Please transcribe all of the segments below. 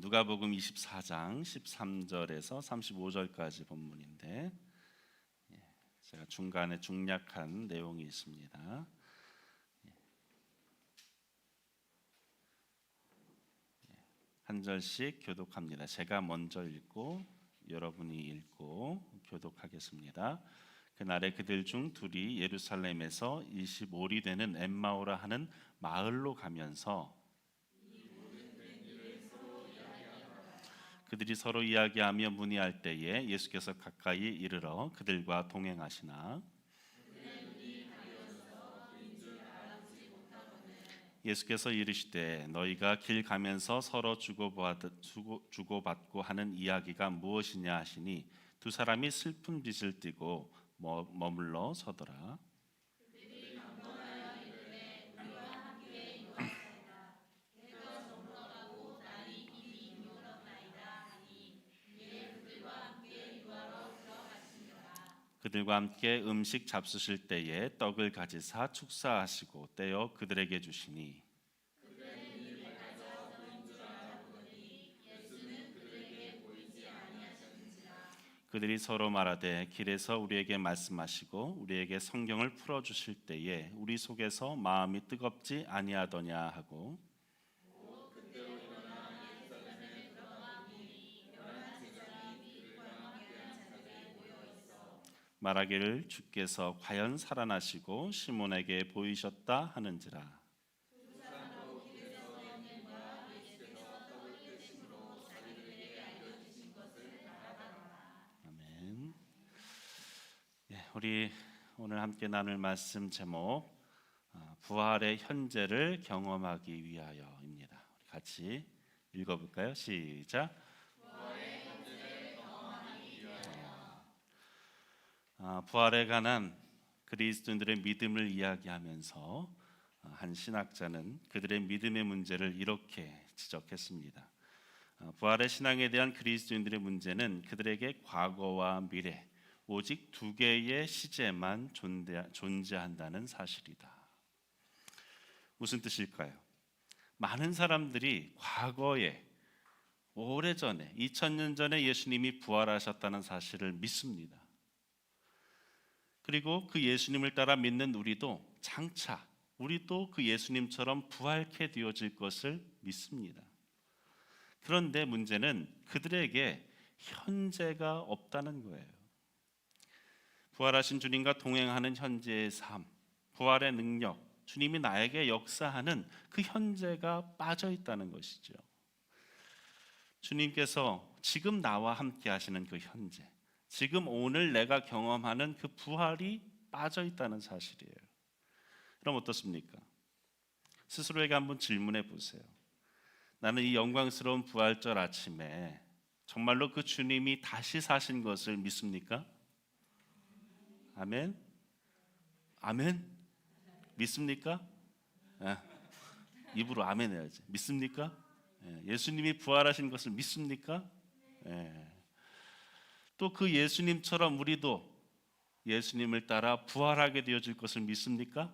누가복음 24장 13절에서 35절까지 본문인데 제가 중간에 중략한 내용이 있습니다. 한 절씩 교독합니다. 제가 먼저 읽고 여러분이 읽고 교독하겠습니다. 그날에 그들 중 둘이 예루살렘에서 25리 되는 엠마오라 하는 마을로 가면서 그들이 서로 이야기하며 문의할 때에 예수께서 가까이 이르러 그들과 동행하시나 예수께서 이르시되 너희가 길 가면서 서로 주고받고 하는 이야기가 무엇이냐 하시니 두 사람이 슬픈 빛을 띠고 머물러 서더라. 그들과 함께 음식 잡수실 때에 떡을 가지사 축사하시고 떼어 그들에게 주시니 그들이 서로 말하되 길에서 우리에게 말씀하시고 우리에게 성경을 풀어 주실 때에 우리 속에서 마음이 뜨겁지 아니하더냐 하고 말하기를 주께서 과연 살아나시고 시몬에게 보이셨다 하는지라. 아멘. 우리 오늘 함께 나눌 말씀 제목 부활의 현재를 경험하기 위하여입니다. 우리 같이 읽어볼까요? 시작. 부활에 관한 그리스도인들의 믿음을 이야기하면서 한 신학자는 그들의 믿음의 문제를 이렇게 지적했습니다. 부활의 신앙에 대한 그리스도인들의 문제는 그들에게 과거와 미래 오직 두 개의 시제만 존재한다는 사실이다. 무슨 뜻일까요? 많은 사람들이 과거에 오래전에 2000년 전에 예수님이 부활하셨다는 사실을 믿습니다. 그리고 그 예수님을 따라 믿는 우리도 장차 우리도 그 예수님처럼 부활케 되어질 것을 믿습니다. 그런데 문제는 그들에게 현재가 없다는 거예요. 부활하신 주님과 동행하는 현재의 삶, 부활의 능력, 주님이 나에게 역사하는 그 현재가 빠져 있다는 것이죠. 주님께서 지금 나와 함께 하시는 그 현재, 지금 오늘 내가 경험하는 그 부활이 빠져 있다는 사실이에요. 그럼 어떻습니까? 스스로에게 한번 질문해 보세요. 나는 이 영광스러운 부활절 아침에 정말로 그 주님이 다시 사신 것을 믿습니까? 아멘? 아멘? 믿습니까? 입으로 아멘 해야지. 믿습니까? 예수님이 부활하신 것을 믿습니까? 또 그 예수님처럼 우리도 예수님을 따라 부활하게 되어질 것을 믿습니까?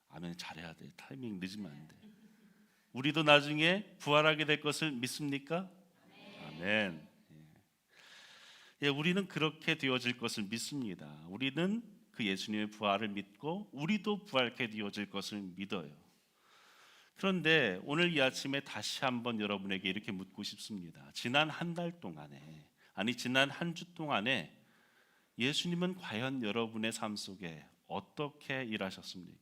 아멘 잘해야 돼. 타이밍 늦으면 안 돼. 우리도 나중에 부활하게 될 것을 믿습니까? 아멘. 우리는 그렇게 되어질 것을 믿습니다. 우리는 그 예수님의 부활을 믿고 우리도 부활케 되어질 것을 믿어요. 그런데 오늘 이 아침에 다시 한번 여러분에게 이렇게 묻고 싶습니다. 지난 한 달 동안에, 지난 한 주 동안에 예수님은 과연 여러분의 삶 속에 어떻게 일하셨습니까?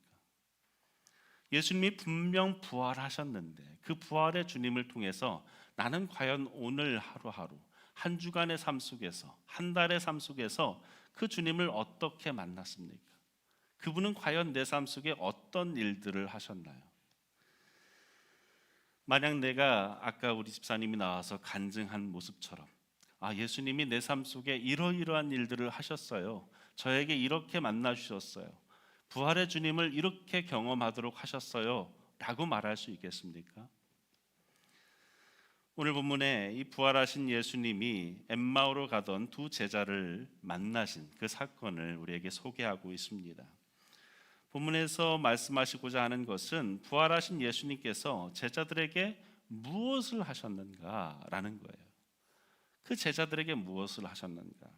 예수님이 분명 부활하셨는데 그 부활의 주님을 통해서 나는 과연 오늘 하루하루 한 주간의 삶 속에서 한 달의 삶 속에서 그 주님을 어떻게 만났습니까? 그분은 과연 내 삶 속에 어떤 일들을 하셨나요? 만약 내가 아까 우리 집사님이 나와서 간증한 모습처럼 예수님이 내 삶 속에 이러이러한 일들을 하셨어요. 저에게 이렇게 만나 주셨어요. 부활의 주님을 이렇게 경험하도록 하셨어요. 라고 말할 수 있겠습니까? 오늘 본문에 이 부활하신 예수님이 엠마오로 가던 두 제자를 만나신 그 사건을 우리에게 소개하고 있습니다. 본문에서 말씀하시고자 하는 것은 부활하신 예수님께서 제자들에게 무엇을 하셨는가라는 거예요. 그 제자들에게 무엇을 하셨는가?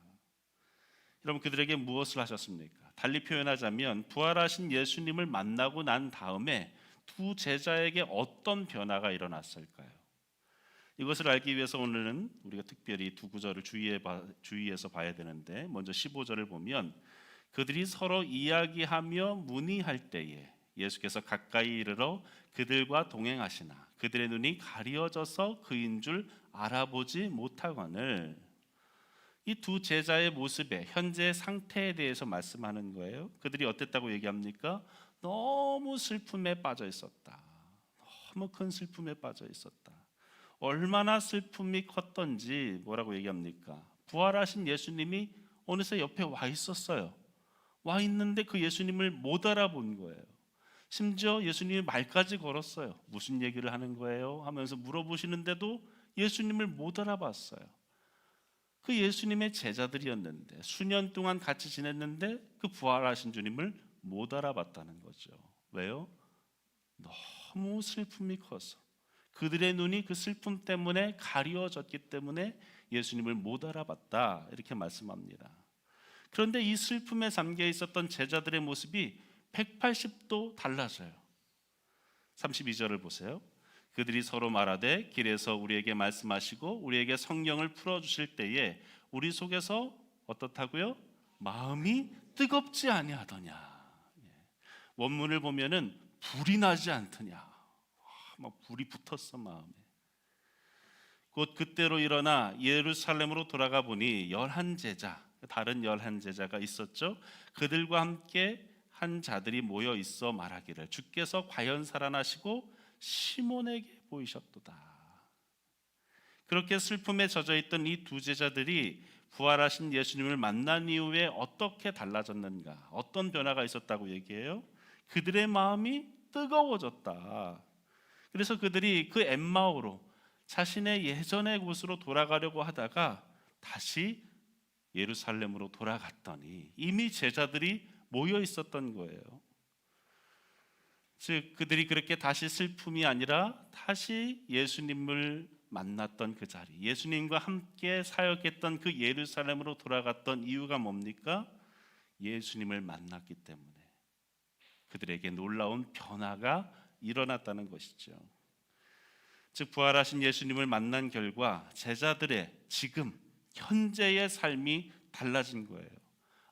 여러분, 그들에게 무엇을 하셨습니까? 달리 표현하자면 부활하신 예수님을 만나고 난 다음에 두 제자에게 어떤 변화가 일어났을까요? 이것을 알기 위해서 오늘은 우리가 특별히 두 구절을 주의해서 봐야 되는데, 먼저 15절을 보면 그들이 서로 이야기하며 문의할 때에 예수께서 가까이 이르러 그들과 동행하시나 그들의 눈이 가려져서 그인 줄 알아보지 못하거늘. 이 두 제자의 모습에 현재 상태에 대해서 말씀하는 거예요. 그들이 어땠다고 얘기합니까? 너무 슬픔에 빠져 있었다. 너무 큰 슬픔에 빠져 있었다. 얼마나 슬픔이 컸던지 뭐라고 얘기합니까? 부활하신 예수님이 어느새 옆에 와 있었어요. 와 있는데 그 예수님을 못 알아본 거예요. 심지어 예수님이 말까지 걸었어요. 무슨 얘기를 하는 거예요? 하면서 물어보시는데도 예수님을 못 알아봤어요. 그 예수님의 제자들이었는데 수년 동안 같이 지냈는데 그 부활하신 주님을 못 알아봤다는 거죠. 왜요? 너무 슬픔이 커서 그들의 눈이 그 슬픔 때문에 가리워졌기 때문에 예수님을 못 알아봤다, 이렇게 말씀합니다. 그런데 이 슬픔에 잠겨 있었던 제자들의 모습이 180도 달라져요. 32절을 보세요. 그들이 서로 말하되 길에서 우리에게 말씀하시고 우리에게 성령을 풀어주실 때에 우리 속에서 어떻다고요? 마음이 뜨겁지 아니하더냐. 원문을 보면은 불이 나지 않더냐. 막 불이 붙었어 마음에. 곧 그때로 일어나 예루살렘으로 돌아가 보니 11제자, 다른 11제자가 있었죠. 그들과 함께 한 자들이 모여 있어 말하기를 주께서 과연 살아나시고 시몬에게 보이셨도다. 그렇게 슬픔에 젖어 있던 이 두 제자들이 부활하신 예수님을 만난 이후에 어떻게 달라졌는가? 어떤 변화가 있었다고 얘기해요? 그들의 마음이 뜨거워졌다. 그래서 그들이 그 엠마오로 자신의 예전의 곳으로 돌아가려고 하다가 다시 예루살렘으로 돌아갔더니 이미 제자들이 모여 있었던 거예요. 즉 그들이 그렇게 다시 슬픔이 아니라 다시 예수님을 만났던 그 자리, 예수님과 함께 사역했던 그 예루살렘으로 돌아갔던 이유가 뭡니까? 예수님을 만났기 때문에 그들에게 놀라운 변화가 일어났다는 것이죠. 즉 부활하신 예수님을 만난 결과 제자들의 지금 현재의 삶이 달라진 거예요.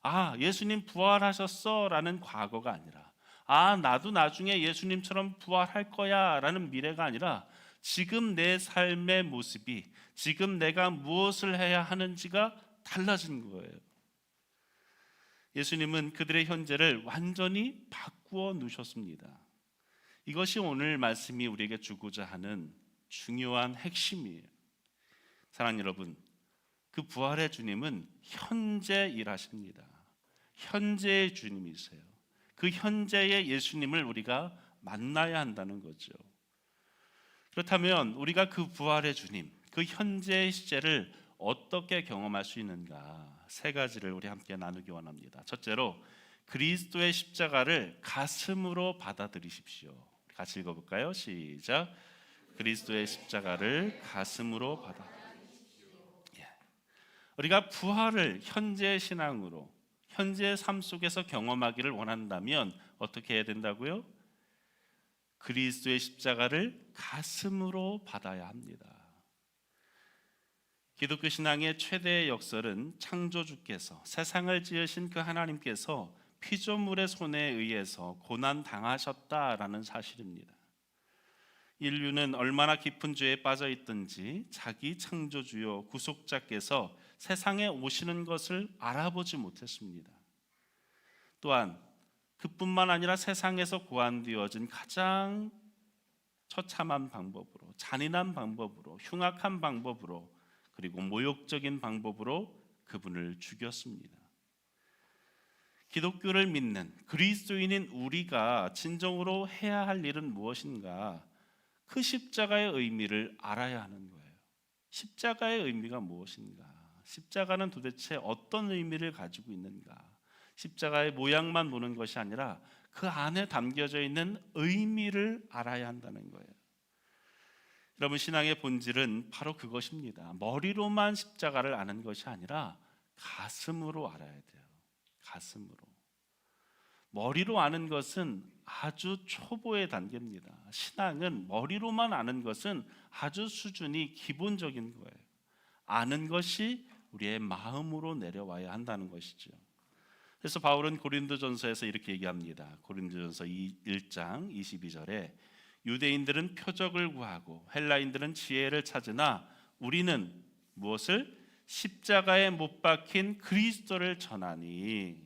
아, 예수님 부활하셨어 라는 과거가 아니라, 아, 나도 나중에 예수님처럼 부활할 거야 라는 미래가 아니라 지금 내 삶의 모습이, 지금 내가 무엇을 해야 하는지가 달라진 거예요. 예수님은 그들의 현재를 완전히 바꾸어 놓으셨습니다. 이것이 오늘 말씀이 우리에게 주고자 하는 중요한 핵심이에요. 사랑하는 여러분, 그 부활의 주님은 현재 일하십니다. 현재의 주님이세요. 그 현재의 예수님을 우리가 만나야 한다는 거죠. 그렇다면 우리가 그 부활의 주님, 그 현재의 시제를 어떻게 경험할 수 있는가? 세 가지를 우리 함께 나누기 원합니다. 첫째로 그리스도의 십자가를 가슴으로 받아들이십시오. 같이 읽어볼까요? 시작. 그리스도의 십자가를 가슴으로 우리가 부활을 현재의 신앙으로, 현재의 삶 속에서 경험하기를 원한다면 어떻게 해야 된다고요? 그리스도의 십자가를 가슴으로 받아야 합니다. 기독교 신앙의 최대의 역설은 창조주께서, 세상을 지으신 그 하나님께서 피조물의 손에 의해서 고난 당하셨다라는 사실입니다. 인류는 얼마나 깊은 죄에 빠져 있든지 자기 창조주요 구속자께서 세상에 오시는 것을 알아보지 못했습니다. 또한 그뿐만 아니라 세상에서 고안되어진 가장 처참한 방법으로, 잔인한 방법으로, 흉악한 방법으로, 그리고 모욕적인 방법으로 그분을 죽였습니다. 기독교를 믿는 그리스도인인 우리가 진정으로 해야 할 일은 무엇인가? 그 십자가의 의미를 알아야 하는 거예요. 십자가의 의미가 무엇인가? 십자가는 도대체 어떤 의미를 가지고 있는가? 십자가의 모양만 보는 것이 아니라 그 안에 담겨져 있는 의미를 알아야 한다는 거예요. 여러분, 신앙의 본질은 바로 그것입니다. 머리로만 십자가를 아는 것이 아니라 가슴으로 알아야 돼요. 가슴으로. 머리로 아는 것은 아주 초보의 단계입니다. 신앙은 머리로만 아는 것은 아주 수준이 기본적인 거예요. 아는 것이 우리의 마음으로 내려와야 한다는 것이죠. 그래서 바울은 고린도전서에서 이렇게 얘기합니다. 고린도전서 1장 22절에 유대인들은 표적을 구하고 헬라인들은 지혜를 찾으나 우리는 무엇을? 십자가에 못 박힌 그리스도를 전하니.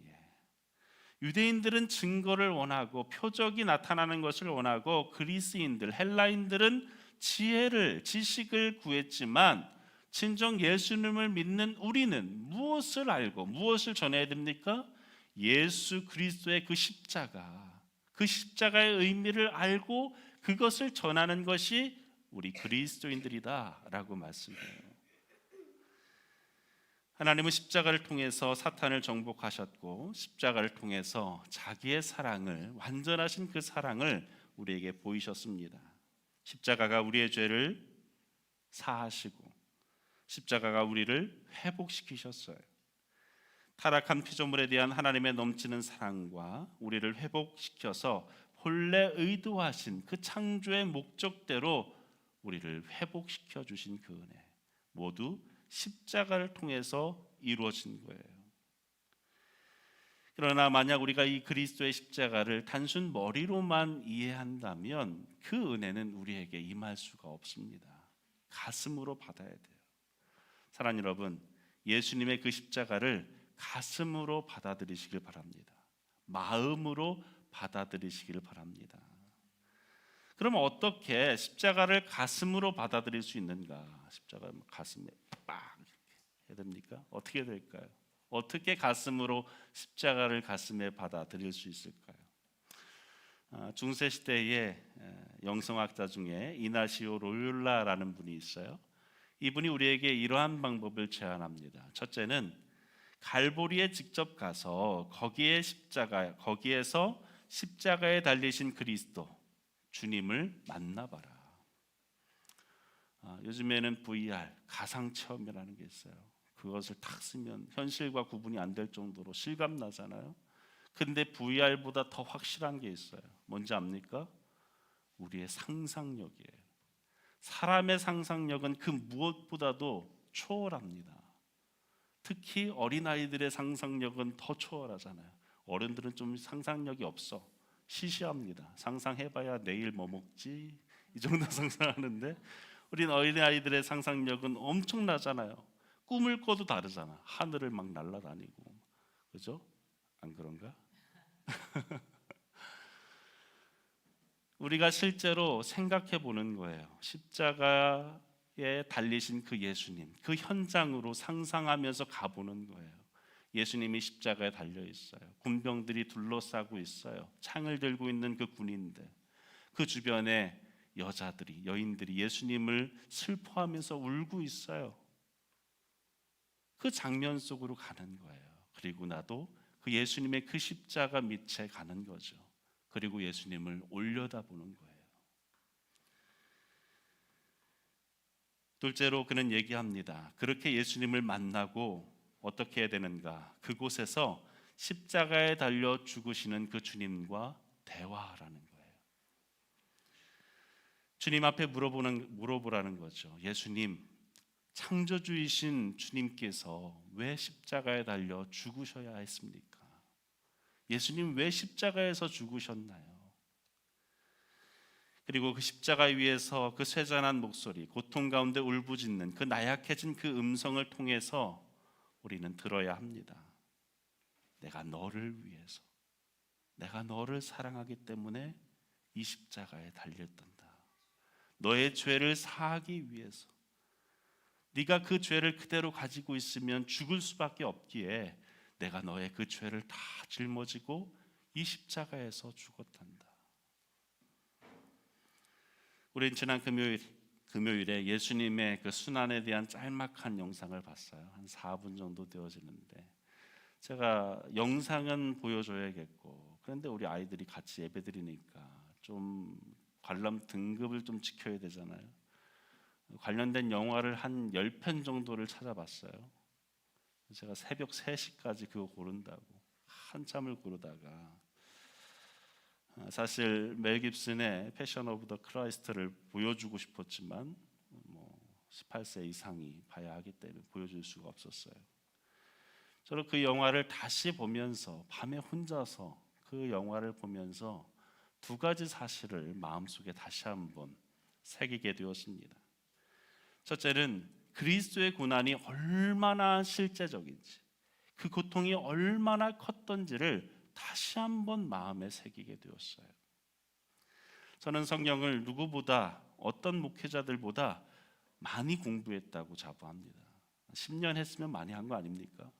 유대인들은 증거를 원하고 표적이 나타나는 것을 원하고 그리스인들, 헬라인들은 지식을 구했지만 진정 예수님을 믿는 우리는 무엇을 알고 무엇을 전해야 됩니까? 예수 그리스도의 그 십자가, 그 십자가의 의미를 알고 그것을 전하는 것이 우리 그리스도인들이다라고 말씀해요. 하나님은 십자가를 통해서 사탄을 정복하셨고 십자가를 통해서 자기의 사랑을, 완전하신 그 사랑을 우리에게 보이셨습니다. 십자가가 우리의 죄를 사하시고 십자가가 우리를 회복시키셨어요. 타락한 피조물에 대한 하나님의 넘치는 사랑과 우리를 회복시켜서 본래 의도하신 그 창조의 목적대로 우리를 회복시켜 주신 그 은혜, 모두 십자가를 통해서 이루어진 거예요. 그러나 만약 우리가 이 그리스도의 십자가를 단순 머리로만 이해한다면 그 은혜는 우리에게 임할 수가 없습니다. 가슴으로 받아야 돼요. 사랑하는 여러분, 예수님의 그 십자가를 가슴으로 받아들이시길 바랍니다. 마음으로 받아들이시길 바랍니다. 그럼 어떻게 십자가를 가슴으로 받아들일 수 있는가? 십자가 가슴에 빡 해야 됩니까? 어떻게 될까요? 어떻게 가슴으로 십자가를 가슴에 받아들일 수 있을까요? 중세 시대의 영성학자 중에 이나시오 로율라라는 분이 있어요. 이분이 우리에게 이러한 방법을 제안합니다. 첫째는 갈보리에 직접 가서 거기에서 십자가에 달리신 그리스도 주님을 만나봐라. 요즘에는 VR 가상 체험이라는 게 있어요. 그것을 탁 쓰면 현실과 구분이 안 될 정도로 실감 나잖아요. 근데 VR보다 더 확실한 게 있어요. 뭔지 압니까? 우리의 상상력이에요. 사람의 상상력은 그 무엇보다도 초월합니다. 특히 어린아이들의 상상력은 더 초월하잖아요. 어른들은 좀 상상력이 없어. 시시합니다. 상상해봐야 내일 뭐 먹지? 이 정도 상상하는데 우린 어린아이들의 상상력은 엄청나잖아요. 꿈을 꿔도 다르잖아. 하늘을 막 날아다니고. 그죠? 안 그런가? 우리가 실제로 생각해 보는 거예요. 십자가에 달리신 그 예수님, 그 현장으로 상상하면서 가보는 거예요. 예수님이 십자가에 달려 있어요. 군병들이 둘러싸고 있어요. 창을 들고 있는 그 군인들, 그 주변에 여자들이, 여인들이 예수님을 슬퍼하면서 울고 있어요. 그 장면 속으로 가는 거예요. 그리고 나도 그 예수님의 그 십자가 밑에 가는 거죠. 그리고 예수님을 올려다보는 거예요. 둘째로 그는 얘기합니다. 그렇게 예수님을 만나고 어떻게 해야 되는가? 그곳에서 십자가에 달려 죽으시는 그 주님과 대화하라는 거예요. 주님 앞에 물어보라는 거죠. 예수님, 창조주이신 주님께서 왜 십자가에 달려 죽으셔야 했습니까? 예수님 왜 십자가에서 죽으셨나요? 그리고 그 십자가 위에서 그 쇠잔한 목소리, 고통 가운데 울부짖는 그 나약해진 그 음성을 통해서 우리는 들어야 합니다. 내가 너를 위해서, 내가 너를 사랑하기 때문에 이 십자가에 달렸단다. 너의 죄를 사하기 위해서. 네가 그 죄를 그대로 가지고 있으면 죽을 수밖에 없기에 내가 너의 그 죄를 다 짊어지고 이 십자가에서 죽었단다. 우린 지난 금요일에 예수님의 그 순환에 대한 짤막한 영상을 봤어요. 한 4분 정도 되어지는데 제가 영상은 보여줘야겠고, 그런데 우리 아이들이 같이 예배드리니까 좀 관람 등급을 좀 지켜야 되잖아요. 관련된 영화를 한 10편 정도를 찾아봤어요. 제가 새벽 3시까지 그거 고른다고 한참을 고르다가 사실 멜 깁슨의 패션 오브 더 크라이스트를 보여주고 싶었지만 18세 이상이 봐야 하기 때문에 보여줄 수가 없었어요. 저는 그 영화를 다시 보면서 밤에 혼자서 그 영화를 보면서 두 가지 사실을 마음속에 다시 한번 새기게 되었습니다. 첫째는 그리스도의 고난이 얼마나 실제적인지, 그 고통이 얼마나 컸던지를 다시 한번 마음에 새기게 되었어요. 저는 성경을 누구보다, 어떤 목회자들보다 많이 공부했다고 자부합니다. 10년 했으면 많이 한 거 아닙니까?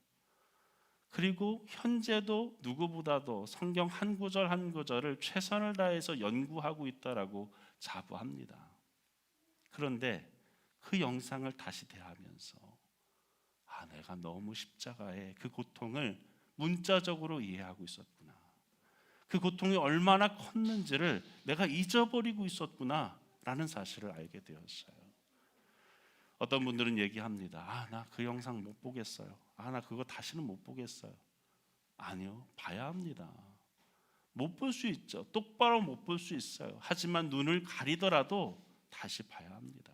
그리고 현재도 누구보다도 성경 한 구절 한 구절을 최선을 다해서 연구하고 있다라고 자부합니다. 그런데 그 영상을 다시 대하면서 내가 너무 십자가의 그 고통을 문자적으로 이해하고 있었구나. 그 고통이 얼마나 컸는지를 내가 잊어버리고 있었구나 라는 사실을 알게 되었어요. 어떤 분들은 얘기합니다. 나 그 영상 못 보겠어요. 나 그거 다시는 못 보겠어요. 아니요, 봐야 합니다. 못 볼 수 있죠. 똑바로 못 볼 수 있어요. 하지만 눈을 가리더라도 다시 봐야 합니다.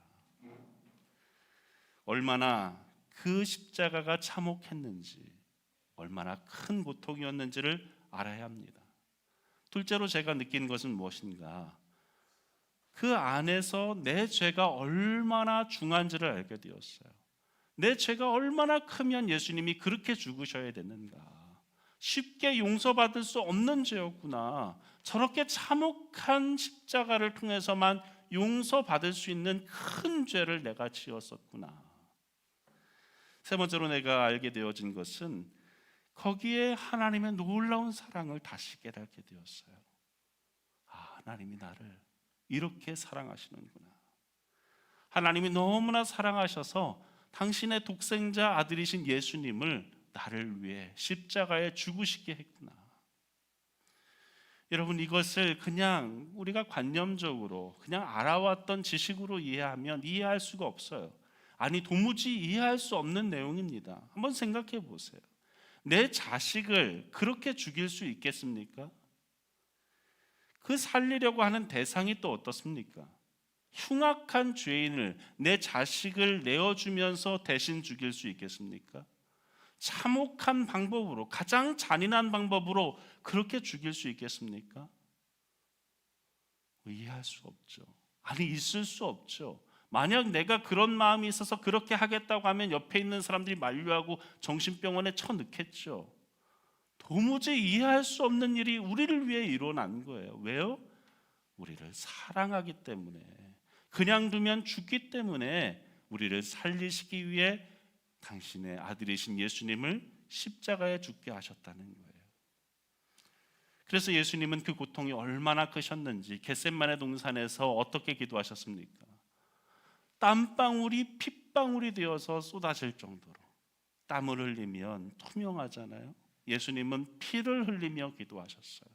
얼마나 그 십자가가 참혹했는지, 얼마나 큰 고통이었는지를 알아야 합니다. 둘째로 제가 느낀 것은 무엇인가? 그 안에서 내 죄가 얼마나 중한지를 알게 되었어요. 내 죄가 얼마나 크면 예수님이 그렇게 죽으셔야 되는가? 쉽게 용서받을 수 없는 죄였구나. 저렇게 참혹한 십자가를 통해서만 용서받을 수 있는 큰 죄를 내가 지었었구나. 세 번째로 내가 알게 되어진 것은 거기에 하나님의 놀라운 사랑을 다시 깨닫게 되었어요. 하나님이 나를 이렇게 사랑하시는구나. 하나님이 너무나 사랑하셔서 당신의 독생자 아들이신 예수님을 나를 위해 십자가에 죽으시게 했구나. 여러분, 이것을 그냥 우리가 관념적으로 그냥 알아왔던 지식으로 이해하면 이해할 수가 없어요. 도무지 이해할 수 없는 내용입니다. 한번 생각해 보세요. 내 자식을 그렇게 죽일 수 있겠습니까? 그 살리려고 하는 대상이 또 어떻습니까? 흉악한 죄인을, 내 자식을 내어주면서 대신 죽일 수 있겠습니까? 참혹한 방법으로, 가장 잔인한 방법으로 그렇게 죽일 수 있겠습니까? 이해할 수 없죠. 있을 수 없죠. 만약 내가 그런 마음이 있어서 그렇게 하겠다고 하면 옆에 있는 사람들이 만류하고 정신병원에 쳐넣겠죠. 도무지 이해할 수 없는 일이 우리를 위해 일어난 거예요. 왜요? 우리를 사랑하기 때문에, 그냥 두면 죽기 때문에 우리를 살리시기 위해 당신의 아들이신 예수님을 십자가에 죽게 하셨다는 거예요. 그래서 예수님은 그 고통이 얼마나 크셨는지 겟세마네 동산에서 어떻게 기도하셨습니까? 땀방울이 핏방울이 되어서 쏟아질 정도로. 땀을 흘리면 투명하잖아요. 예수님은 피를 흘리며 기도하셨어요.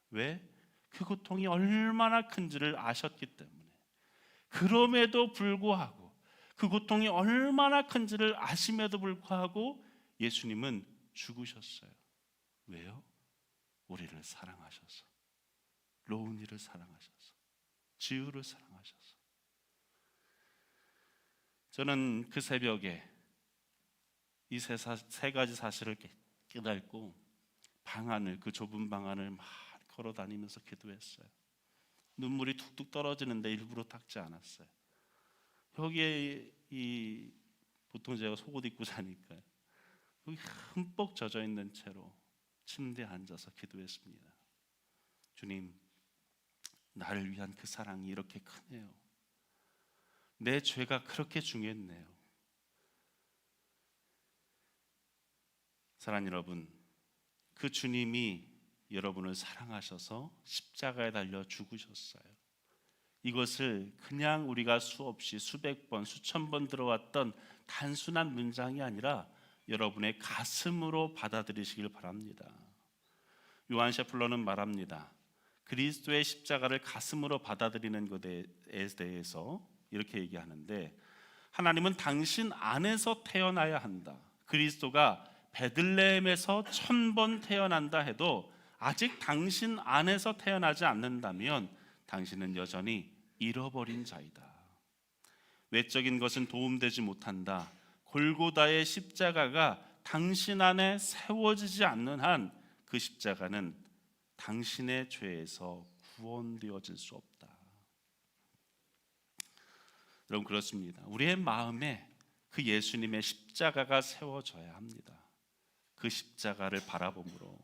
왜? 그 고통이 얼마나 큰지를 아셨기 때문에. 그럼에도 불구하고, 그 고통이 얼마나 큰지를 아심에도 불구하고 예수님은 죽으셨어요. 왜요? 우리를 사랑하셔서, 로운이를 사랑하셔서, 지우를 사랑하셔서. 저는 그 새벽에 이 세 가지 사실을 깨닫고 그 좁은 방 안을 막 걸어 다니면서 기도했어요. 눈물이 툭툭 떨어지는데 일부러 닦지 않았어요. 여기에 보통 제가 속옷 입고 자니까요. 여기 흠뻑 젖어 있는 채로 침대에 앉아서 기도했습니다. 주님, 나를 위한 그 사랑이 이렇게 크네요. 내 죄가 그렇게 중했네요. 사랑하는 여러분, 그 주님이 여러분을 사랑하셔서 십자가에 달려 죽으셨어요. 이것을 그냥 우리가 수없이 수백 번, 수천 번 들어왔던 단순한 문장이 아니라 여러분의 가슴으로 받아들이시길 바랍니다. 요한 셰플러는 말합니다. 그리스도의 십자가를 가슴으로 받아들이는 것에 대해서 이렇게 얘기하는데, 하나님은 당신 안에서 태어나야 한다. 그리스도가 베들레헴에서 1000번 태어난다 해도 아직 당신 안에서 태어나지 않는다면 당신은 여전히 잃어버린 자이다. 외적인 것은 도움되지 못한다. 골고다의 십자가가 당신 안에 세워지지 않는 한 그 십자가는 당신의 죄에서 구원되어질 수 없다. 여러분, 그렇습니다. 우리의 마음에 그 예수님의 십자가가 세워져야 합니다. 그 십자가를 바라봄으로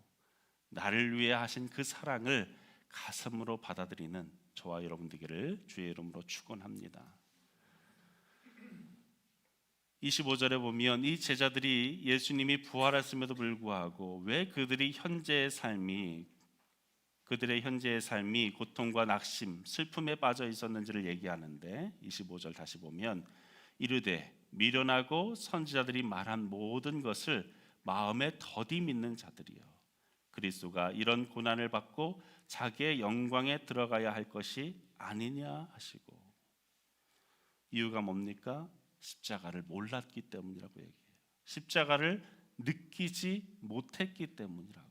나를 위해 하신 그 사랑을 가슴으로 받아들이는 저와 여러분 되기를 주의 이름으로 축원합니다. 25절에 보면 이 제자들이 예수님이 부활했음에도 불구하고 왜 그들의 현재의 삶이 고통과 낙심, 슬픔에 빠져 있었는지를 얘기하는데, 25절 다시 보면 이르되 미련하고 선지자들이 말한 모든 것을 마음에 더디 믿는 자들이여, 그리스도가 이런 고난을 받고 자기의 영광에 들어가야 할 것이 아니냐 하시고. 이유가 뭡니까? 십자가를 몰랐기 때문이라고 얘기해요. 십자가를 느끼지 못했기 때문이라고.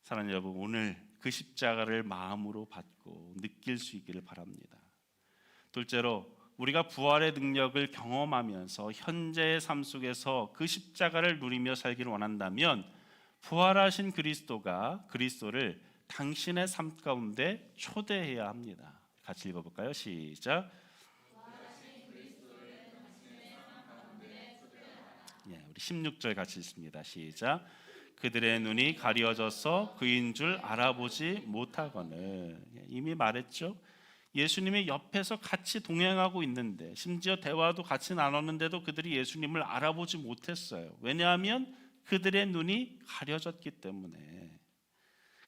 사랑하는 여러분, 오늘 그 십자가를 마음으로 받고 느낄 수 있기를 바랍니다. 둘째로, 우리가 부활의 능력을 경험하면서 현재의 삶 속에서 그 십자가를 누리며 살기를 원한다면 부활하신 그리스도를 당신의 삶 가운데 초대해야 합니다. 같이 읽어볼까요? 시작. 우리 16절 같이 읽습니다. 시작. 그들의 눈이 가려져서 그인 줄 알아보지 못하거늘. 이미 말했죠. 예수님이 옆에서 같이 동행하고 있는데, 심지어 대화도 같이 나눴는데도 그들이 예수님을 알아보지 못했어요. 왜냐하면 그들의 눈이 가려졌기 때문에.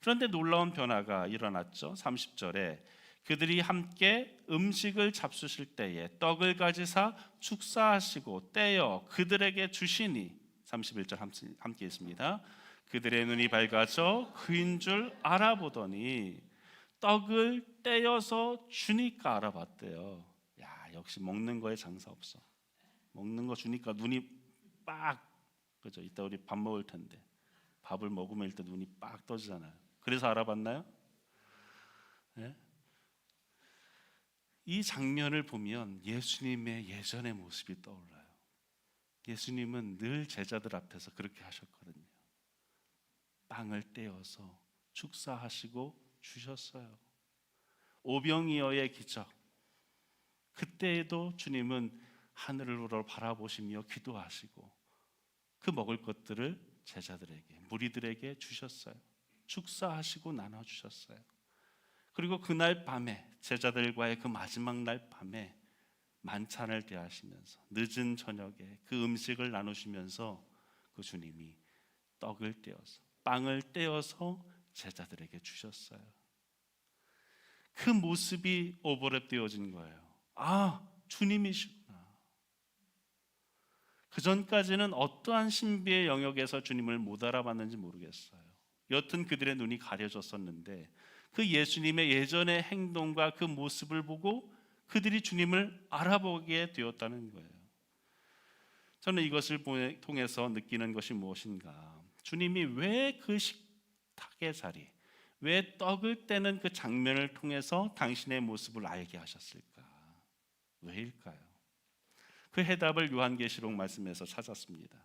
그런데 놀라운 변화가 일어났죠. 30절에 그들이 함께 음식을 잡수실 때에 떡을 가지사 축사하시고 떼어 그들에게 주시니. 31절 함께 있습니다. 그들의 눈이 밝아져 그인 줄 알아보더니. 떡을 떼어서 주니까 알아봤대요. 야, 역시 먹는 거에 장사 없어. 먹는 거 주니까 눈이 빡, 그죠? 이따 우리 밥 먹을 텐데 밥을 먹으면 일단 눈이 빡 떠지잖아요. 그래서 알아봤나요? 네? 이 장면을 보면 예수님의 예전의 모습이 떠올라요. 예수님은 늘 제자들 앞에서 그렇게 하셨거든요. 빵을 떼어서 축사하시고 주셨어요. 오병이어의 기적, 그때에도 주님은 하늘을 바라보시며 기도하시고 그 먹을 것들을 제자들에게, 무리들에게 주셨어요. 축사하시고 나눠주셨어요. 그리고 그날 밤에, 제자들과의 그 마지막 날 밤에 만찬을 대하시면서 늦은 저녁에 그 음식을 나누시면서 그 주님이 떡을 떼어서, 빵을 떼어서 제자들에게 주셨어요. 그 모습이 오버랩 되어진 거예요. 아, 주님이시구나. 그 전까지는 어떠한 신비의 영역에서 주님을 못 알아봤는지 모르겠어요. 여튼 그들의 눈이 가려졌었는데 그 예수님의 예전의 행동과 그 모습을 보고 그들이 주님을 알아보게 되었다는 거예요. 저는 이것을 통해서 느끼는 것이 무엇인가? 주님이 왜 그 식탁의 자리, 왜 떡을 떼는 그 장면을 통해서 당신의 모습을 알게 하셨을까? 왜일까요? 그 해답을 요한계시록 말씀에서 찾았습니다.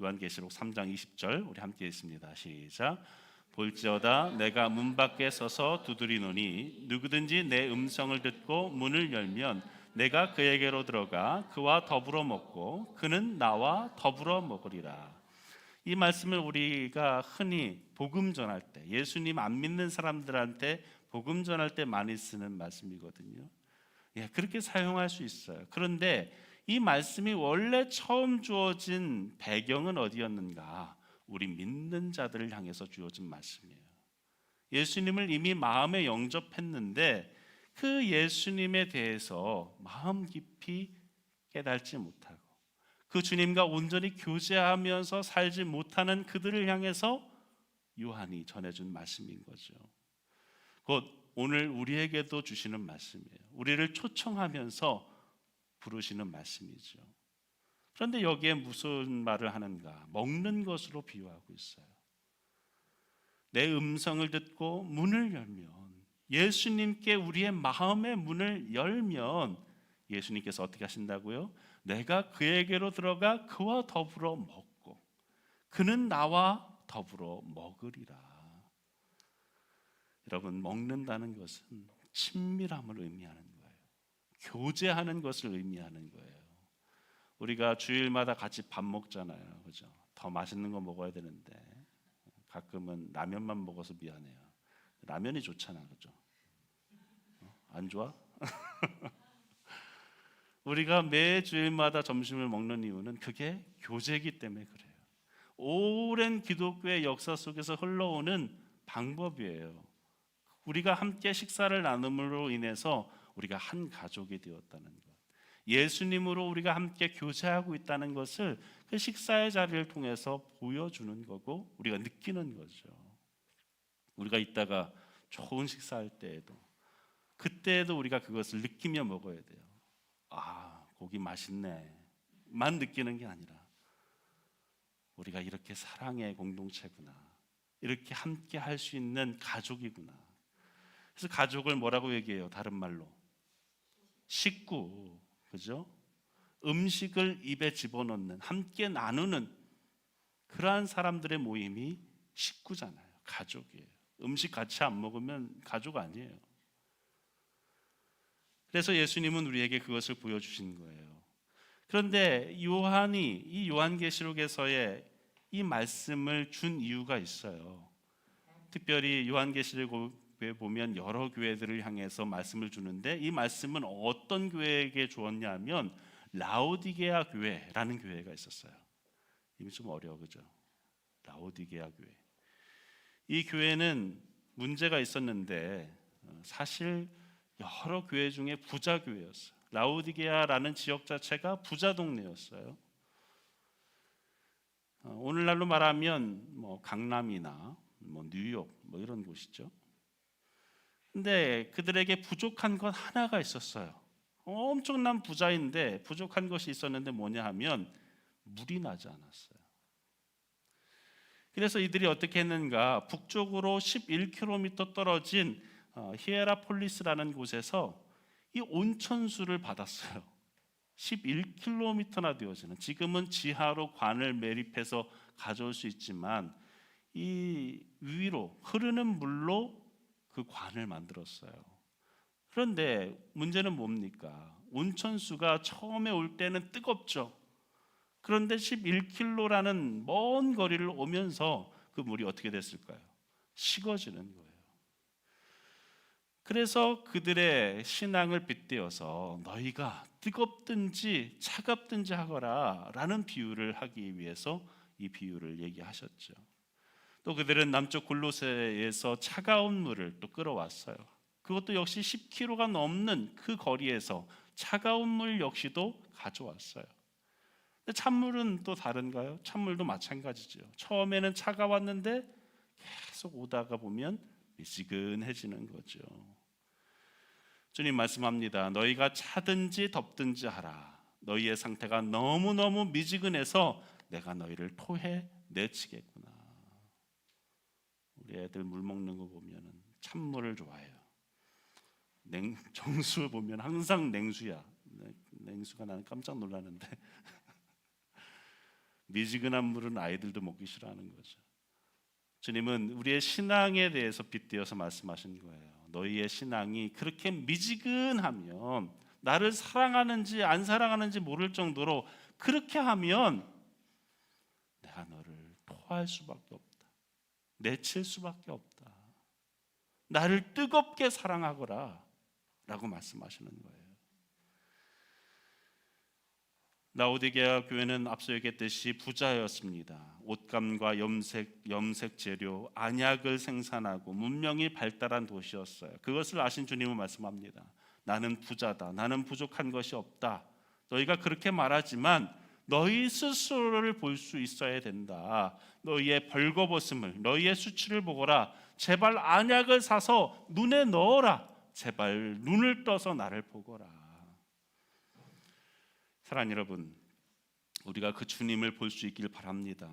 요한계시록 3장 20절 우리 함께 읽습니다. 시작. 볼지어다 내가 문 밖에 서서 두드리노니 누구든지 내 음성을 듣고 문을 열면 내가 그에게로 들어가 그와 더불어 먹고 그는 나와 더불어 먹으리라. 이 말씀을 우리가 흔히 복음 전할 때, 예수님 안 믿는 사람들한테 복음 전할 때 많이 쓰는 말씀이거든요. 그렇게 사용할 수 있어요. 그런데 이 말씀이 원래 처음 주어진 배경은 어디였는가? 우리 믿는 자들을 향해서 주어진 말씀이에요. 예수님을 이미 마음에 영접했는데 그 예수님에 대해서 마음 깊이 깨달지 못하고 그 주님과 온전히 교제하면서 살지 못하는 그들을 향해서 요한이 전해준 말씀인 거죠. 곧 오늘 우리에게도 주시는 말씀이에요. 우리를 초청하면서 부르시는 말씀이죠. 그런데 여기에 무슨 말을 하는가? 먹는 것으로 비유하고 있어요. 내 음성을 듣고 문을 열면, 예수님께 우리의 마음의 문을 열면 예수님께서 어떻게 하신다고요? 내가 그에게로 들어가 그와 더불어 먹고 그는 나와 더불어 먹으리라. 여러분, 먹는다는 것은 친밀함을 의미하는 거예요. 교제하는 것을 의미하는 거예요. 우리가 주일마다 같이 밥 먹잖아요, 그죠? 더 맛있는 거 먹어야 되는데 가끔은 라면만 먹어서 미안해요. 라면이 좋잖아, 그죠? 안 좋아? 우리가 매 주일마다 점심을 먹는 이유는 그게 교제이기 때문에 그래요. 오랜 기독교의 역사 속에서 흘러오는 방법이에요. 우리가 함께 식사를 나눔으로 인해서 우리가 한 가족이 되었다는 것, 예수님으로 우리가 함께 교제하고 있다는 것을 그 식사의 자리를 통해서 보여주는 거고 우리가 느끼는 거죠. 우리가 이따가 좋은 식사할 때에도, 그때에도 우리가 그것을 느끼며 먹어야 돼요. 아, 고기 맛있네 만 느끼는 게 아니라 우리가 이렇게 사랑의 공동체구나, 이렇게 함께 할 수 있는 가족이구나. 그래서 가족을 뭐라고 얘기해요? 다른 말로 식구, 그죠? 음식을 입에 집어넣는, 함께 나누는 그러한 사람들의 모임이 식구잖아요. 가족이에요. 음식 같이 안 먹으면 가족 아니에요. 그래서 예수님은 우리에게 그것을 보여주신 거예요. 그런데 요한이 이 요한계시록에서의 이 말씀을 준 이유가 있어요. 특별히 요한계시록에 보면 여러 교회들을 향해서 말씀을 주는데 이 말씀은 어떤 교회에게 주었냐면 라오디게아 교회라는 교회가 있었어요. 이미 좀 어려워, 그죠? 라오디게아 교회. 이 교회는 문제가 있었는데 사실 여러 교회 중에 부자 교회였어요. 라오디게아라는 지역 자체가 부자 동네였어요. 오늘날로 말하면 뭐 강남이나 뭐 뉴욕 뭐 이런 곳이죠. 근데 그들에게 부족한 것 하나가 있었어요. 엄청난 부자인데 부족한 것이 있었는데 뭐냐 하면 물이 나지 않았어요. 그래서 이들이 어떻게 했는가? 북쪽으로 11km 떨어진 히에라폴리스라는 곳에서 이 온천수를 받았어요. 11km나 되어지는, 지금은 지하로 관을 매립해서 가져올 수 있지만 이 위로 흐르는 물로 그 관을 만들었어요. 그런데 문제는 뭡니까? 온천수가 처음에 올 때는 뜨겁죠. 그런데 11km라는 먼 거리를 오면서 그 물이 어떻게 됐을까요? 식어지는 거예요. 그래서 그들의 신앙을 빗대어서 너희가 뜨겁든지 차갑든지 하거라 라는 비유를 하기 위해서 이 비유를 얘기하셨죠. 또 그들은 남쪽 골로새에서 차가운 물을 또 끌어왔어요. 그것도 역시 10km가 넘는 그 거리에서 차가운 물 역시도 가져왔어요. 근데 찬물은 또 다른가요? 찬물도 마찬가지죠. 처음에는 차가웠는데 계속 오다가 보면 미지근해지는 거죠. 주님 말씀합니다. 너희가 차든지 덥든지 하라. 너희의 상태가 너무너무 미지근해서 내가 너희를 토해 내치겠구나. 우리 애들 물 먹는 거 보면 찬물을 좋아해요. 정수 보면 항상 냉수야. 냉수가 나는 깜짝 놀라는데 미지근한 물은 아이들도 먹기 싫어하는 거죠. 주님은 우리의 신앙에 대해서 빗대어서 말씀하신 거예요. 너희의 신앙이 그렇게 미지근하면, 나를 사랑하는지 안 사랑하는지 모를 정도로 그렇게 하면 내가 너를 토할 수밖에 없다. 내칠 수밖에 없다. 나를 뜨겁게 사랑하거라 라고 말씀하시는 거예요. 라오디게아 교회는 앞서 얘기했듯이 부자였습니다. 옷감과 염색 재료, 안약을 생산하고 문명이 발달한 도시였어요. 그것을 아신 주님은 말씀합니다. 나는 부자다. 나는 부족한 것이 없다. 너희가 그렇게 말하지만 너희 스스로를 볼 수 있어야 된다. 너희의 벌거벗음을, 너희의 수치를 보거라. 제발 안약을 사서 눈에 넣어라. 제발 눈을 떠서 나를 보거라. 사랑하는 여러분, 우리가 그 주님을 볼 수 있길 바랍니다.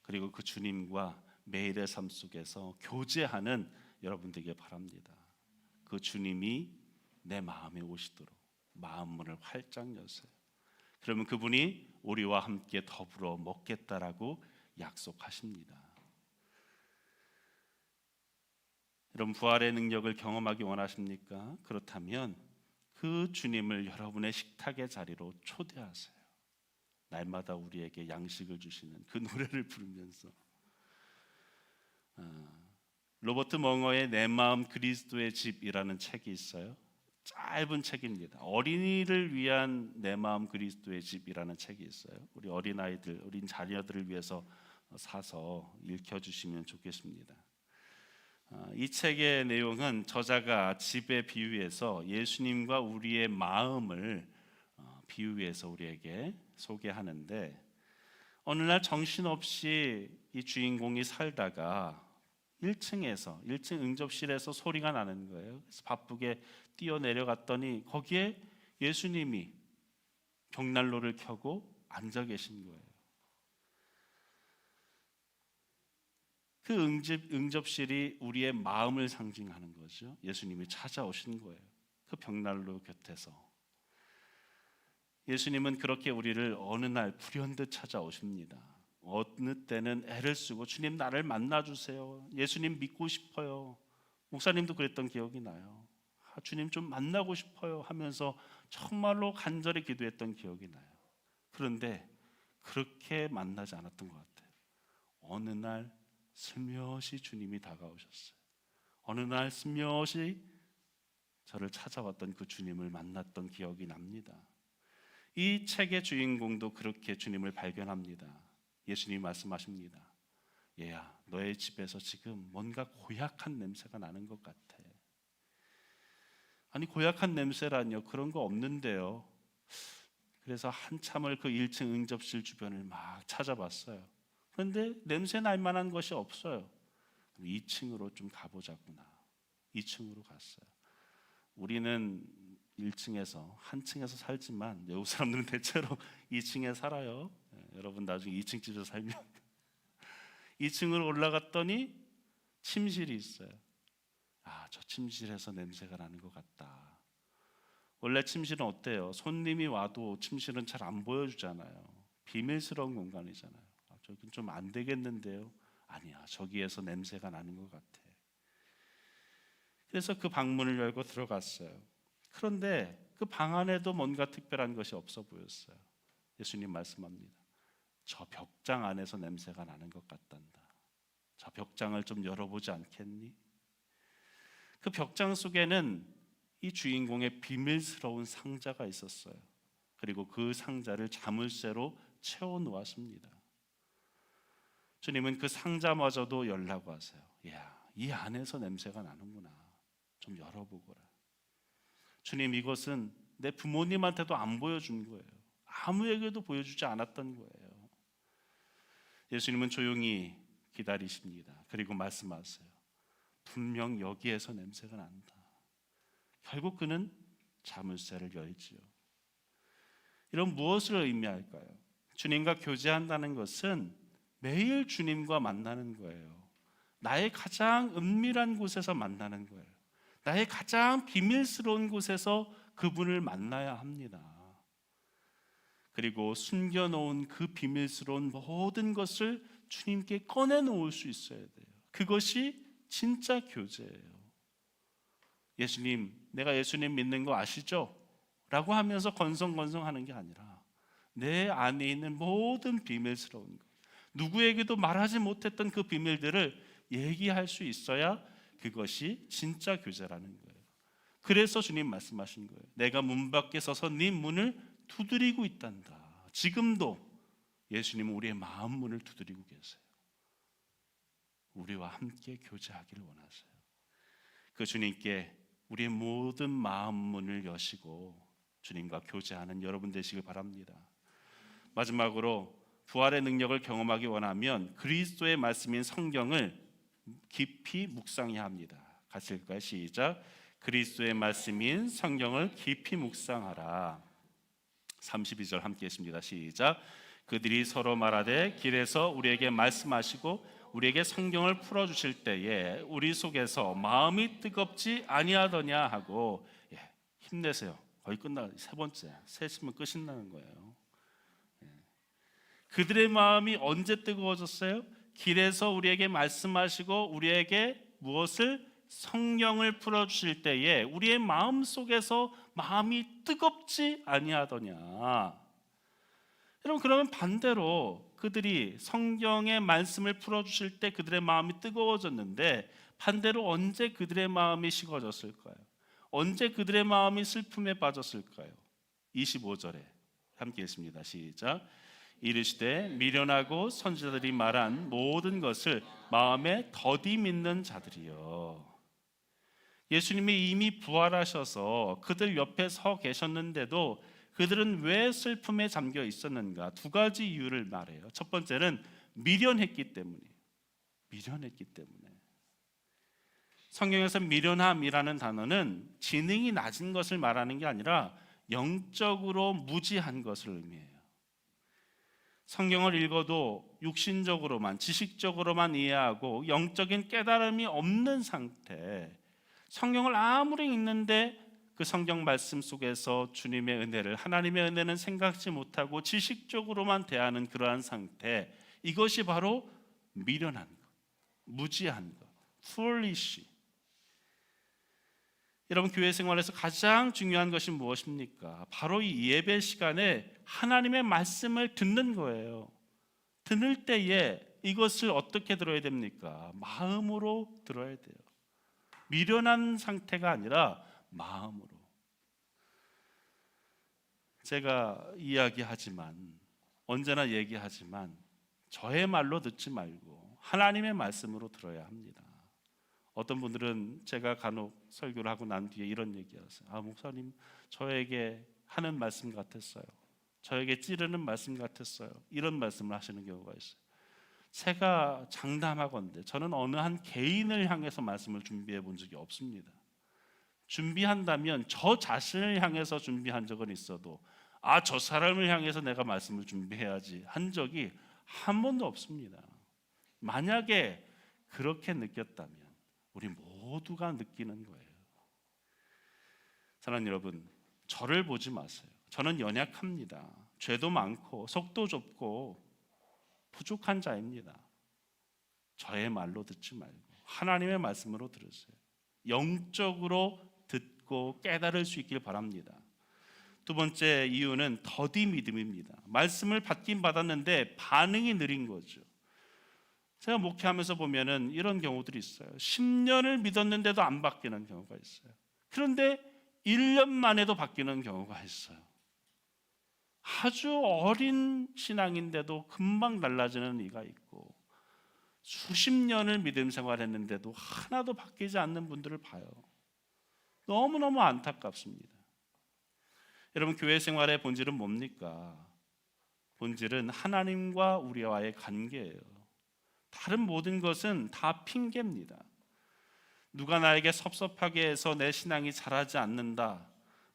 그리고 그 주님과 매일의 삶 속에서 교제하는 여러분 되길 바랍니다. 그 주님이 내 마음에 오시도록 마음 문을 활짝 여세요. 그러면 그분이 우리와 함께 더불어 먹겠다라고 약속하십니다. 여러분, 부활의 능력을 경험하기 원하십니까? 그렇다면 그 주님을 여러분의 식탁의 자리로 초대하세요. 날마다 우리에게 양식을 주시는 그 노래를 부르면서 로버트 멍어의 내 마음 그리스도의 집이라는 책이 있어요. 짧은 책입니다. 어린이를 위한 내 마음 그리스도의 집이라는 책이 있어요. 우리 어린아이들, 어린 자녀들을 위해서 사서 읽혀주시면 좋겠습니다. 이 책의 내용은 저자가 집에 비유해서 예수님과 우리의 마음을 비유해서 우리에게 소개하는데, 어느 날 정신없이 이 주인공이 살다가 1층 응접실에서 소리가 나는 거예요. 그래서 바쁘게 뛰어 내려갔더니 거기에 예수님이 벽난로를 켜고 앉아 계신 거예요. 그 응접실이 우리의 마음을 상징하는 거죠. 예수님이 찾아오신 거예요. 그 벽난로 곁에서 예수님은 그렇게 우리를 어느 날 불현듯 찾아오십니다. 어느 때는 애를 쓰고 주님 나를 만나주세요. 예수님 믿고 싶어요. 목사님도 그랬던 기억이 나요. 주님 좀 만나고 싶어요 하면서 정말로 간절히 기도했던 기억이 나요. 그런데 그렇게 만나지 않았던 것 같아요. 어느 날 슬며시 주님이 다가오셨어요. 어느 날 슬며시 저를 찾아왔던 그 주님을 만났던 기억이 납니다. 이 책의 주인공도 그렇게 주님을 발견합니다. 예수님이 말씀하십니다. 얘야, 너의 집에서 지금 뭔가 고약한 냄새가 나는 것 같아. 아니, 고약한 냄새라뇨? 그런 거 없는데요. 그래서 한참을 그 1층 응접실 주변을 막 찾아봤어요. 그런데 냄새 날 만한 것이 없어요. 2층으로 좀 가보자꾸나. 2층으로 갔어요. 우리는 1층에서 한 층에서 살지만 외국 사람들은 대체로 2층에 살아요. 여러분 나중에 2층 집에서 살면 2층으로 올라갔더니 침실이 있어요. 저 침실에서 냄새가 나는 것 같다. 원래 침실은 어때요? 손님이 와도 침실은 잘 안 보여주잖아요. 비밀스러운 공간이잖아요. 저긴 좀 안 되겠는데요. 아니야, 저기에서 냄새가 나는 것 같아. 그래서 그 방문을 열고 들어갔어요. 그런데 그 방 안에도 뭔가 특별한 것이 없어 보였어요. 예수님 말씀합니다. 저 벽장 안에서 냄새가 나는 것 같단다. 저 벽장을 좀 열어보지 않겠니? 그 벽장 속에는 이 주인공의 비밀스러운 상자가 있었어요. 그리고 그 상자를 자물쇠로 채워 놓았습니다. 주님은 그 상자마저도 열라고 하세요. 야, 이 안에서 냄새가 나는구나. 좀 열어보거라. 주님, 이것은 내 부모님한테도 안 보여준 거예요. 아무에게도 보여주지 않았던 거예요. 예수님은 조용히 기다리십니다. 그리고 말씀하세요. 분명 여기에서 냄새가 난다. 결국 그는 자물쇠를 열지요. 이런 무엇을 의미할까요? 주님과 교제한다는 것은 매일 주님과 만나는 거예요. 나의 가장 은밀한 곳에서 만나는 거예요. 나의 가장 비밀스러운 곳에서 그분을 만나야 합니다. 그리고 숨겨놓은 그 비밀스러운 모든 것을 주님께 꺼내놓을 수 있어야 돼요. 그것이 진짜 교제예요. 예수님, 내가 예수님 믿는 거 아시죠? 라고 하면서 건성건성하는 게 아니라 내 안에 있는 모든 비밀스러운 것, 누구에게도 말하지 못했던 그 비밀들을 얘기할 수 있어야 그것이 진짜 교제라는 거예요. 그래서 주님 말씀하신 거예요. 내가 문 밖에 서서 네 문을 두드리고 있단다. 지금도 예수님은 우리의 마음 문을 두드리고 계세요. 우리와 함께 교제하기를 원하세요. 그 주님께 우리의 모든 마음 문을 여시고 주님과 교제하는 여러분 되시길 바랍니다. 마지막으로 부활의 능력을 경험하기 원하면 그리스도의 말씀인 성경을 깊이 묵상해야 합니다. 같이 읽을까요? 시작. 그리스도의 말씀인 성경을 깊이 묵상하라. 32절 함께 했습니다. 시작. 그들이 서로 말하되 길에서 우리에게 말씀하시고 우리에게 성경을 풀어주실 때에 우리 속에서 마음이 뜨겁지 아니하더냐 하고. 힘내세요. 거의 세 번째 셋이면 끝이 나는 거예요. 그들의 마음이 언제 뜨거워졌어요? 길에서 우리에게 말씀하시고 우리에게 무엇을? 성령을 풀어주실 때에 우리의 마음 속에서 마음이 뜨겁지 아니하더냐. 여러분, 그러면 반대로 그들이 성경의 말씀을 풀어주실 때 그들의 마음이 뜨거워졌는데 반대로 언제 그들의 마음이 식어졌을까요? 언제 그들의 마음이 슬픔에 빠졌을까요? 25절에 함께 읽습니다. 시작. 이르시되 미련하고 선지자들이 말한 모든 것을 마음에 더디 믿는 자들이여. 예수님이 이미 부활하셔서 그들 옆에 서 계셨는데도 그들은 왜 슬픔에 잠겨 있었는가? 두 가지 이유를 말해요. 첫 번째는 미련했기 때문이에요. 미련했기 때문에. 성경에서 미련함이라는 단어는 지능이 낮은 것을 말하는 게 아니라 영적으로 무지한 것을 의미해요. 성경을 읽어도 육신적으로만, 지식적으로만 이해하고 영적인 깨달음이 없는 상태. 성경을 아무리 읽는데 그 성경 말씀 속에서 주님의 은혜를, 하나님의 은혜는 생각지 못하고 지식적으로만 대하는 그러한 상태. 이것이 바로 미련한 것, 무지한 것, foolish. 여러분, 교회 생활에서 가장 중요한 것이 무엇입니까? 바로 이 예배 시간에 하나님의 말씀을 듣는 거예요. 듣는 때에 이것을 어떻게 들어야 됩니까? 마음으로 들어야 돼요. 미련한 상태가 아니라 마음으로. 제가 이야기하지만, 언제나 얘기하지만 저의 말로 듣지 말고 하나님의 말씀으로 들어야 합니다. 어떤 분들은 제가 간혹 설교를 하고 난 뒤에 이런 얘기하세요. 목사님, 저에게 하는 말씀 같았어요. 저에게 찌르는 말씀 같았어요. 이런 말씀을 하시는 경우가 있어요. 제가 장담하건대 저는 어느 한 개인을 향해서 말씀을 준비해 본 적이 없습니다. 준비한다면 저 자신을 향해서 준비한 적은 있어도 저 사람을 향해서 내가 말씀을 준비해야지 한 적이 한 번도 없습니다. 만약에 그렇게 느꼈다면 우리 모두가 느끼는 거예요. 사랑하는 여러분, 저를 보지 마세요. 저는 연약합니다. 죄도 많고 속도 좁고 부족한 자입니다. 저의 말로 듣지 말고 하나님의 말씀으로 들으세요. 영적으로 듣고 깨달을 수 있길 바랍니다. 두 번째 이유는 더디 믿음입니다. 말씀을 받긴 받았는데 반응이 느린 거죠. 제가 목회하면서 보면은 이런 경우들이 있어요. 10년을 믿었는데도 안 바뀌는 경우가 있어요. 그런데 1년 만에도 바뀌는 경우가 있어요. 아주 어린 신앙인데도 금방 달라지는 이가 있고, 수십 년을 믿음 생활했는데도 하나도 바뀌지 않는 분들을 봐요. 너무너무 안타깝습니다. 여러분, 교회 생활의 본질은 뭡니까? 본질은 하나님과 우리와의 관계예요. 다른 모든 것은 다 핑계입니다. 누가 나에게 섭섭하게 해서 내 신앙이 자라지 않는다,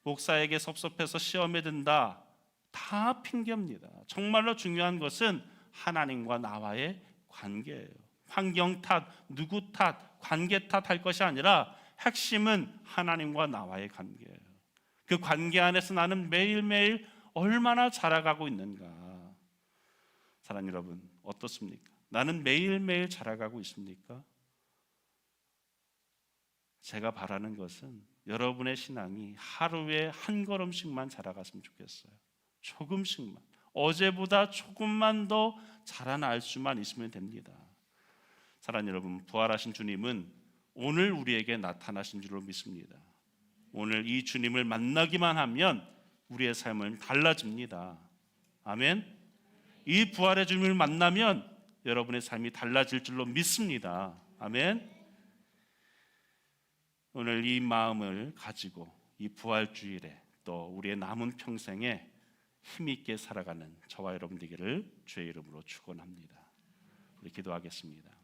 목사에게 섭섭해서 시험에 든다, 다 핑계입니다. 정말로 중요한 것은 하나님과 나와의 관계예요. 환경 탓, 누구 탓, 관계 탓할 것이 아니라 핵심은 하나님과 나와의 관계예요. 그 관계 안에서 나는 매일매일 얼마나 자라가고 있는가. 사랑하는 여러분, 어떻습니까? 나는 매일매일 자라가고 있습니까? 제가 바라는 것은 여러분의 신앙이 하루에 한 걸음씩만 자라갔으면 좋겠어요. 조금씩만, 어제보다 조금만 더 자라날 수만 있으면 됩니다. 사랑하는 여러분, 부활하신 주님은 오늘 우리에게 나타나신 줄로 믿습니다. 오늘 이 주님을 만나기만 하면 우리의 삶은 달라집니다. 아멘. 이 부활의 주님을 만나면 여러분의 삶이 달라질 줄로 믿습니다. 아멘. 오늘 이 마음을 가지고 이 부활주일에 또 우리의 남은 평생에 힘있게 살아가는 저와 여러분 되기를 주의 이름으로 축원합니다. 우리 기도하겠습니다.